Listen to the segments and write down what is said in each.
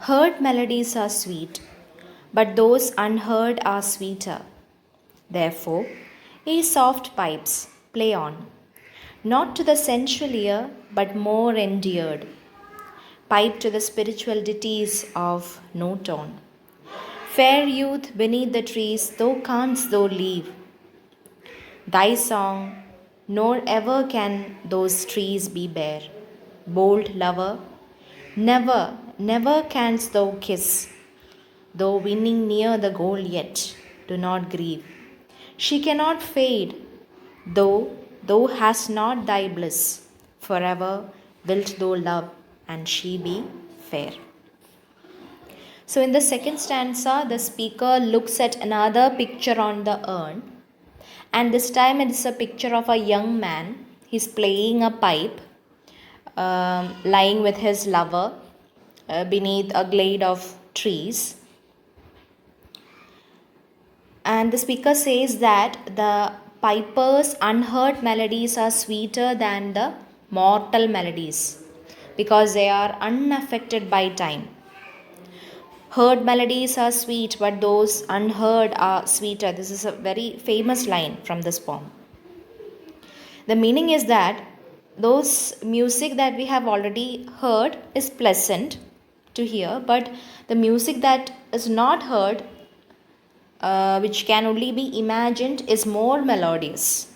Heard melodies are sweet, but those unheard are sweeter. Therefore, ye soft pipes, play on, not to the sensual ear, but more endeared. Pipe to the spiritual ditties of no tone. Fair youth beneath the trees, thou canst thou leave thy song, nor ever can those trees be bare. Bold lover, never, never canst thou kiss, though winning near the goal yet, do not grieve. She cannot fade, though thou hast not thy bliss. Forever wilt thou love, and she be fair. So, in the second stanza, the speaker looks at another picture on the urn, and this time it is a picture of a young man. He's playing a pipe, lying with his lover beneath a glade of trees. And the speaker says that the piper's unheard melodies are sweeter than the mortal melodies because they are unaffected by time. Heard melodies are sweet, but those unheard are sweeter. This is a very famous line from this poem. The meaning is that those music that we have already heard is pleasant to hear, but the music that is not heard, which can only be imagined, is more melodious.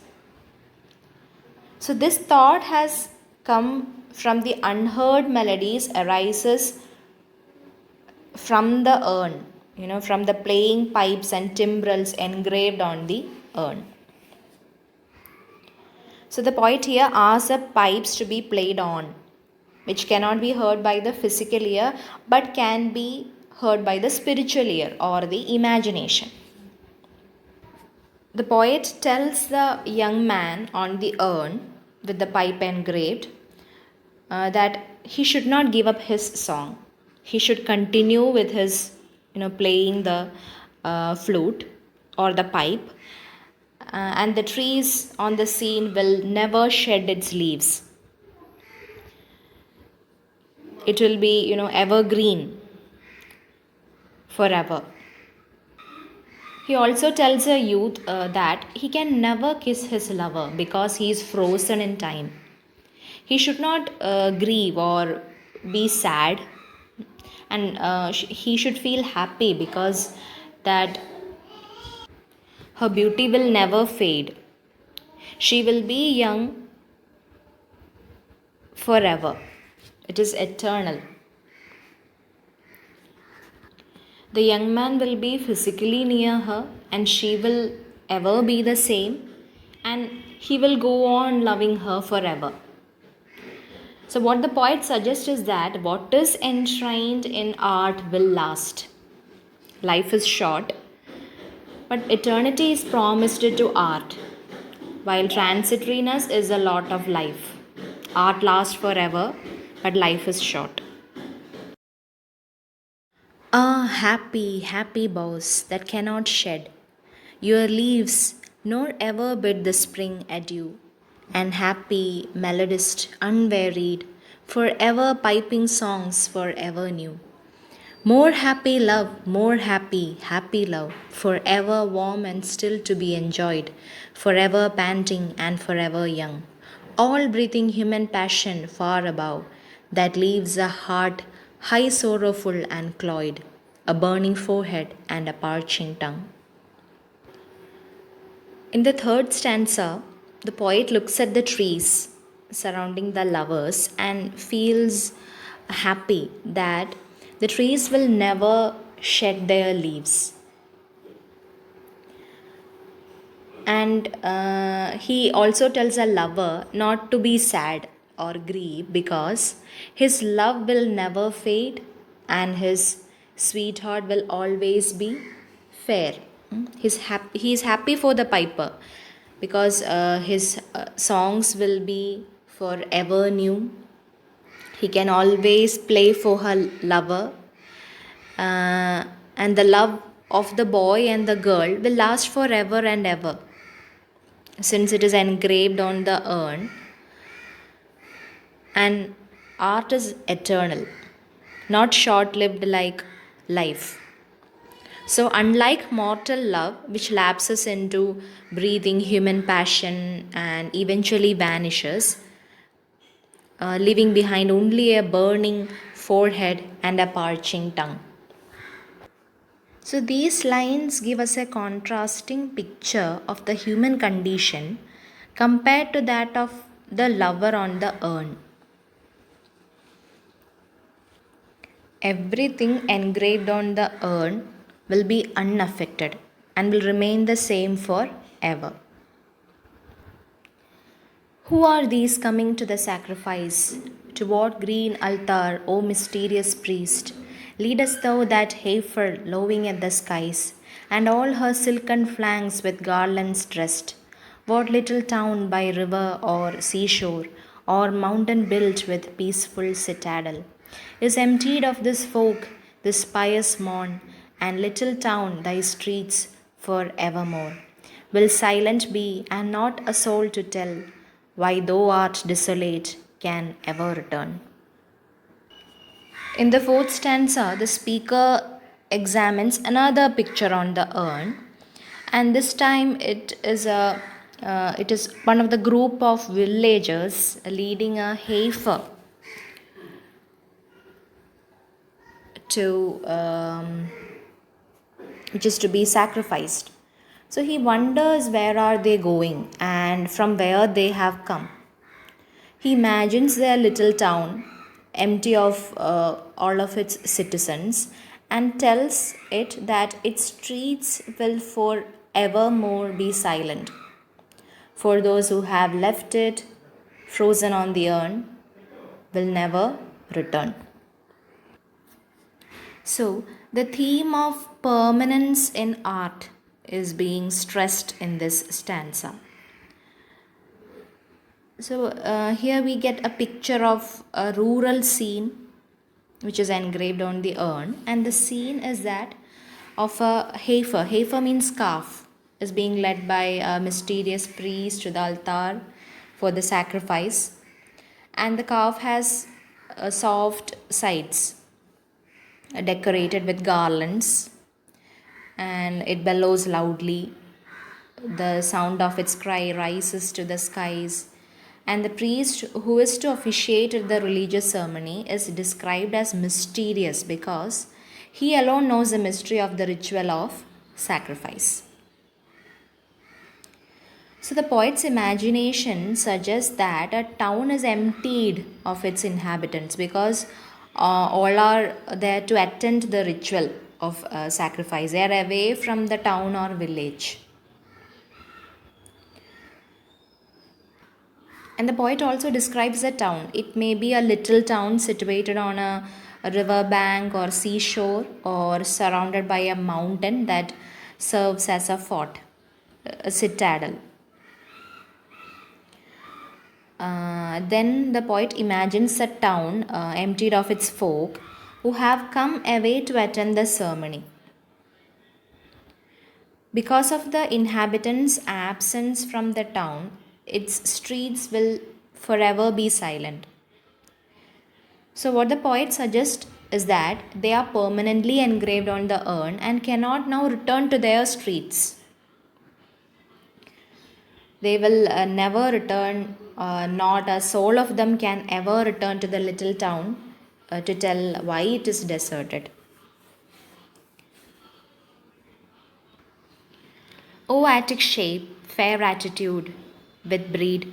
So this thought has come from the unheard melodies arises from the urn, from the playing pipes and timbrels engraved on the urn. So the poet here asks the pipes to be played on, which cannot be heard by the physical ear, but can be heard by the spiritual ear or the imagination. The poet tells the young man on the urn with the pipe engraved that he should not give up his song. He should continue with his, playing the flute or the pipe, and the trees on the scene will never shed its leaves. It will be, evergreen forever. He also tells a youth that he can never kiss his lover because he is frozen in time. He should not grieve or be sad, and he should feel happy because that her beauty will never fade. She will be young forever. It is eternal. The young man will be physically near her, and she will ever be the same, and he will go on loving her forever. So what the poet suggests is that what is enshrined in art will last. Life is short, but eternity is promised to art, while transitoriness is a lot of life. Art lasts forever, but life is short. Ah, happy, happy boughs that cannot shed your leaves, nor ever bid the spring adieu, and happy melodist unwearied, forever piping songs forever new. More happy love, more happy, happy love, forever warm and still to be enjoyed, forever panting and forever young, all breathing human passion far above, that leaves a heart high sorrowful and cloyed, a burning forehead and a parching tongue. In the third stanza, the poet looks at the trees surrounding the lovers and feels happy that the trees will never shed their leaves. And he also tells a lover not to be sad or grieve because his love will never fade and his sweetheart will always be fair. He is happy for the piper because his songs will be forever new. He can always play for her lover, and the love of the boy and the girl will last forever and ever, since it is engraved on the urn, and art is eternal. not short lived like life. So, unlike mortal love, which lapses into breathing human passion and eventually vanishes, leaving behind only a burning forehead and a parching tongue. So, these lines give us a contrasting picture of the human condition compared to that of the lover on the urn. Everything engraved on the urn will be unaffected and will remain the same forever. Who are these coming to the sacrifice? To what green altar, O mysterious priest? Leadest thou that heifer lowing at the skies, and all her silken flanks with garlands dressed? What little town by river or seashore, or mountain built with peaceful citadel, is emptied of this folk, this pious morn, and little town thy streets for evermore will silent be, and not a soul to tell why thou art desolate can ever return. In the fourth stanza, the speaker examines another picture on the urn, and this time it is one of the group of villagers leading a heifer to which is to be sacrificed. So he wonders where are they going and from where they have come. He imagines their little town empty of all of its citizens and tells it that its streets will forevermore be silent. For those who have left it frozen on the urn will never return. So, the theme of permanence in art is being stressed in this stanza. So, here we get a picture of a rural scene which is engraved on the urn, and the scene is that of a heifer. Heifer means calf, is being led by a mysterious priest to the altar for the sacrifice, and the calf has soft sides decorated with garlands, and it bellows loudly. The sound of its cry rises to the skies, and the priest who is to officiate the religious ceremony is described as mysterious because he alone knows the mystery of the ritual of sacrifice. So the poet's imagination suggests that a town is emptied of its inhabitants because all are there to attend the ritual of sacrifice. They are away from the town or village. And the poet also describes a town. It may be a little town situated on a river bank or seashore or surrounded by a mountain that serves as a fort, a citadel. Then the poet imagines a town emptied of its folk who have come away to attend the ceremony. Because of the inhabitants' absence from the town, its streets will forever be silent. So, what the poet suggests is that they are permanently engraved on the urn and cannot now return to their streets. They will never return, not a soul of them can ever return to the little town to tell why it is deserted. O Attic shape, fair attitude, with breed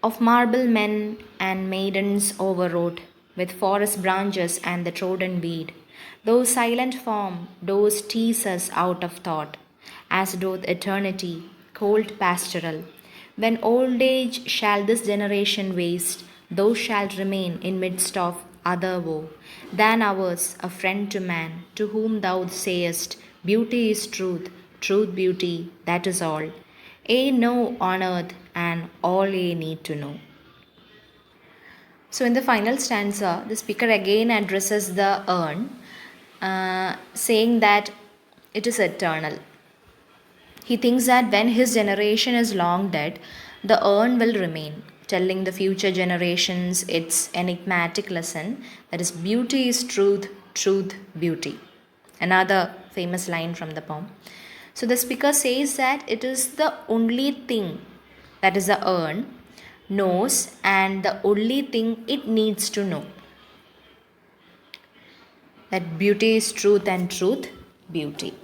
of marble men and maidens overwrought with forest branches and the trodden weed, those silent form, those tease us out of thought, as doth eternity, cold pastoral. When old age shall this generation waste, thou shalt remain in midst of other woe than ours, a friend to man, to whom thou sayest, beauty is truth, truth beauty, that is all. A know on earth and all a need to know. So, in the final stanza, the speaker again addresses the urn, saying that it is eternal. He thinks that when his generation is long dead, the urn will remain. telling the future generations its enigmatic lesson, that is, beauty is truth, truth, beauty. Another famous line from the poem. So the speaker says that it is the only thing, that is the urn, knows, and the only thing it needs to know. That beauty is truth and truth, beauty.